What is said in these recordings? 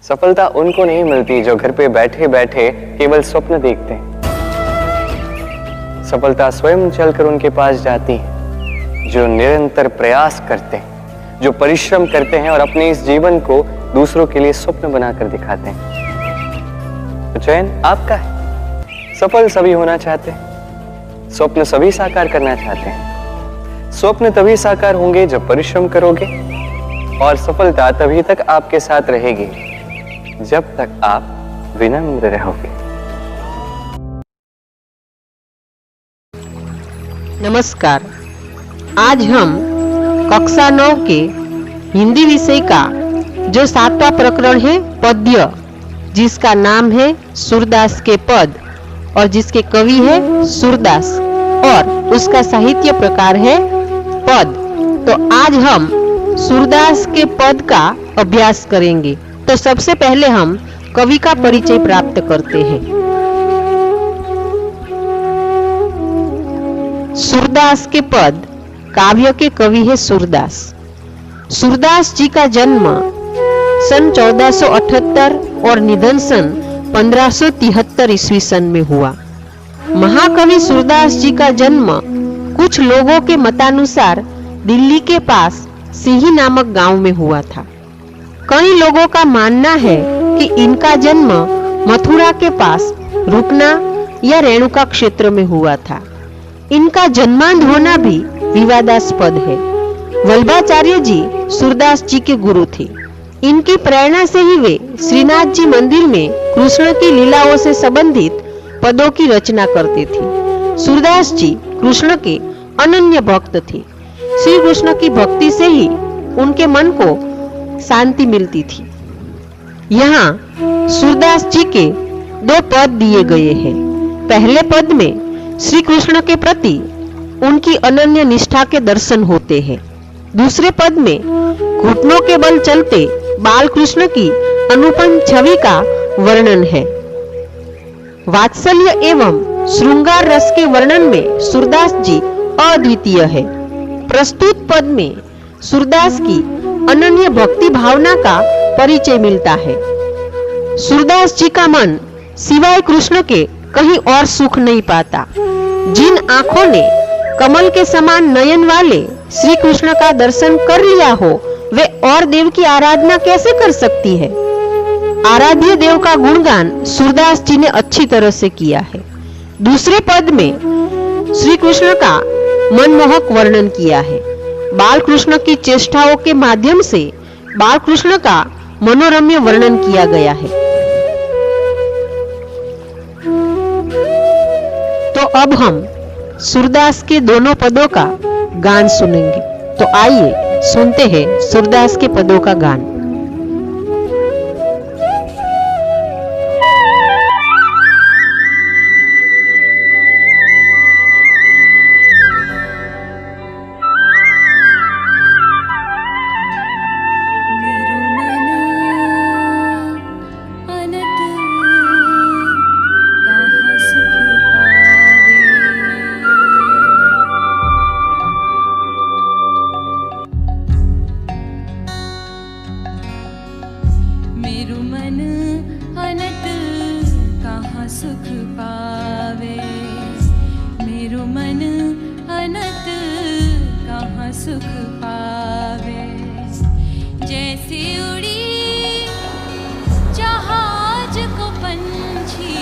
सफलता उनको नहीं मिलती जो घर पे बैठे बैठे केवल स्वप्न देखते हैं। सफलता स्वयं चलकर उनके पास जाती है जो निरंतर प्रयास करते हैं, जो परिश्रम करते हैं और अपने इस जीवन को दूसरों के लिए स्वप्न बनाकर दिखाते हैं। तो चयन आपका है। सफल सभी होना चाहते हैं, स्वप्न सभी साकार करना चाहते हैं। स्वप्न तभी साकार होंगे जब परिश्रम करोगे, और सफलता तभी तक आपके साथ रहेगी जब तक आप विनम्र रहोगे। नमस्कार। आज हम कक्षा 9 के हिंदी विषय का जो 7वां प्रकरण है पद्य, जिसका नाम है सूरदास के पद और जिसके कवि है सूरदास और उसका साहित्य प्रकार है पद। तो आज हम सूरदास के पद का अभ्यास करेंगे। तो सबसे पहले हम कवि का परिचय प्राप्त करते हैं। सूरदास के पद काव्य के कवि है सूरदास। सूरदास जी का जन्म सन 1478 और निधन सन 1573 ईस्वी सन में हुआ। महाकवि सूरदास जी का जन्म कुछ लोगों के मतानुसार दिल्ली के पास सिही नामक गांव में हुआ था। कई लोगों का मानना है कि इनका जन्म मथुरा के पास रुकना या रेणुका क्षेत्र में हुआ था। इनका जन्मांध होना भी विवादास्पद है। वल्लभाचार्य जी सूरदास जी के गुरु थे। इनकी प्रेरणा से ही वे श्रीनाथ जी मंदिर में कृष्ण की लीलाओं से संबंधित पदों की रचना करते थे। सूरदास जी कृष्ण के अनन्य भक्त थे। श्री कृष्ण की भक्ति से ही उनके मन को शांति मिलती थी। यहाँ सूरदास जी के 2 पद दिए गए हैं। पहले पद में श्री कृष्ण के प्रति उनकी अनन्य निष्ठा के दर्शन होते हैं। दूसरे पद में घुटनों के बल चलते बाल कृष्ण की अनुपम छवि का वर्णन है। वात्सल्य एवं श्रृंगार रस के वर्णन में सूरदास जी अद्वितीय है। प्रस्तुत पद में सूरदास की अनन्य भक्ति भावना का परिचय मिलता है। सूरदास जी का मन सिवाय कृष्ण के कहीं और सुख नहीं पाता। जिन आंखों ने कमल के समान नयन वाले श्री कृष्ण का दर्शन कर लिया हो, वे और देव की आराधना कैसे कर सकती है। आराध्य देव का गुणगान सूरदास जी ने अच्छी तरह से किया है। दूसरे पद में श्री कृष्ण का मनमोहक वर्णन किया है। बाल कृष्ण की चेष्टाओं के माध्यम से बाल कृष्ण का मनोरम्य वर्णन किया गया है। तो अब हम सूरदास के दोनों पदों का गान सुनेंगे। तो आइए सुनते हैं सूरदास के पदों का गान। सुख पावे मेरो मन अनत कहाँ सुख पावे। जैसे उड़ी जहाज को पंछी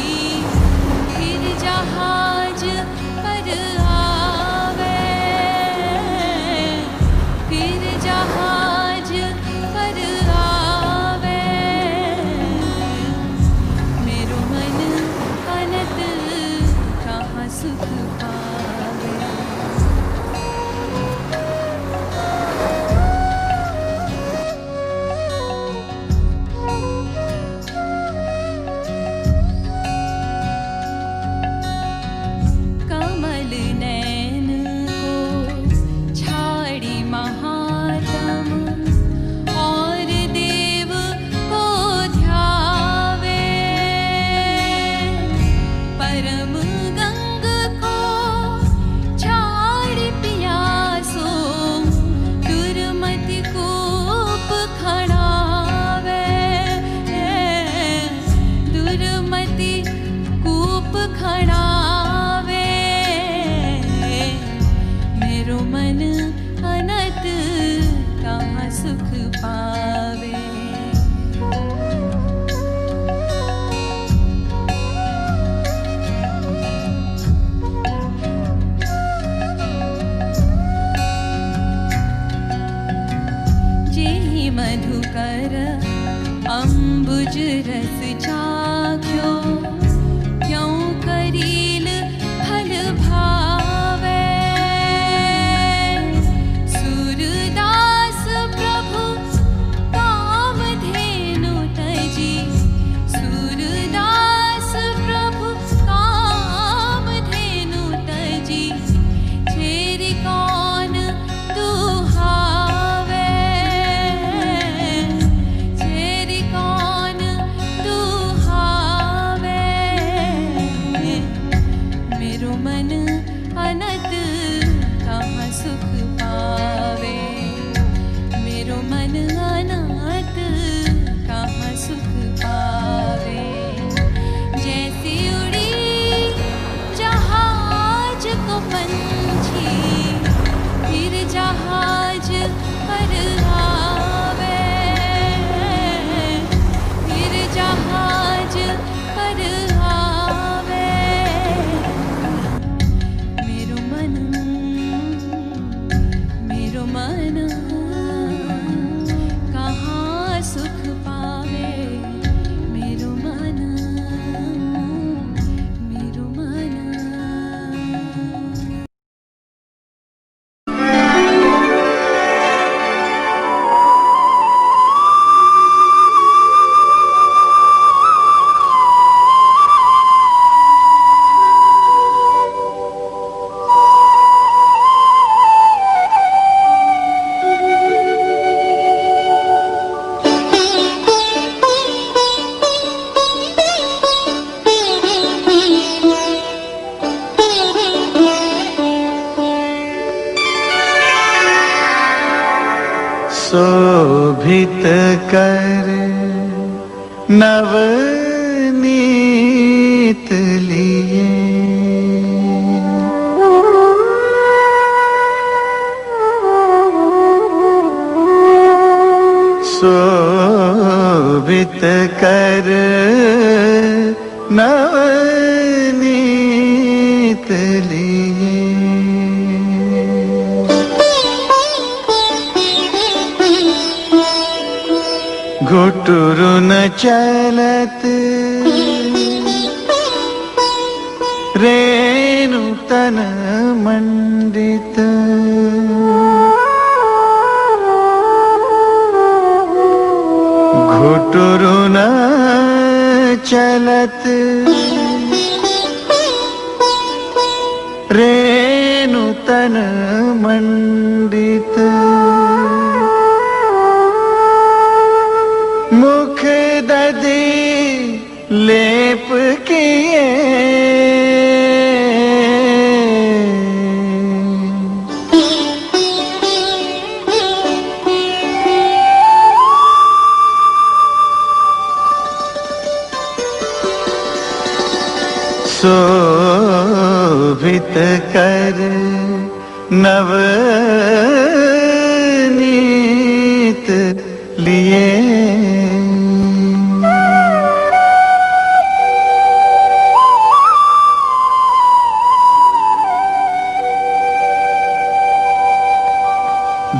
फिर जहाज पर आवे, फिर जहाज पर आवे। मेरो मन अनत कहाँ सुख पावे। बुझ रस चाख्यो क्यों करील फल भावे सूरदास प्रभु कामधेनु तजी सूरदास प्रभु कामधेनु तजी छेरी कौन दुहावे छेरी कौन दुहावे मेरो मन अनत कहाँ सुख पावे मेरो मन अनत कहाँ सुख पावे जैसी उड़ी जहाज को पंछी फिर जहाज पर आवे फिर जहाज पर आवे मेरो मन कहाँ सुख पावे मेरो मन शोभित कर नवनीत लिए शोभित कर नवनीत लिए घुटुरु न चलत रेणु तन मंडित घुटुरु न चलत रेणु तन मंडित मुख दधी लेप किए शोभित कर नवनीत लिए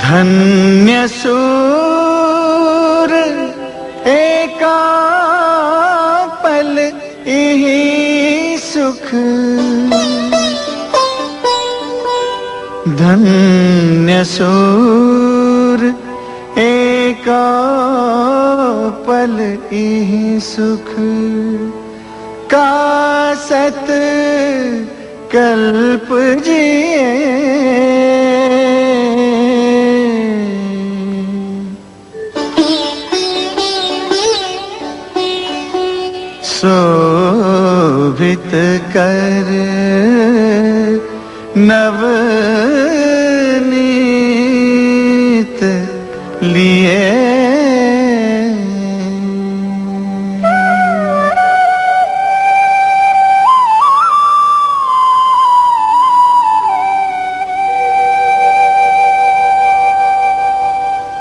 धन्य सूर एका पल यही सुख धन्य सूर एका पल यही सुख का सत कल्प जिए शोभित कर नवनीत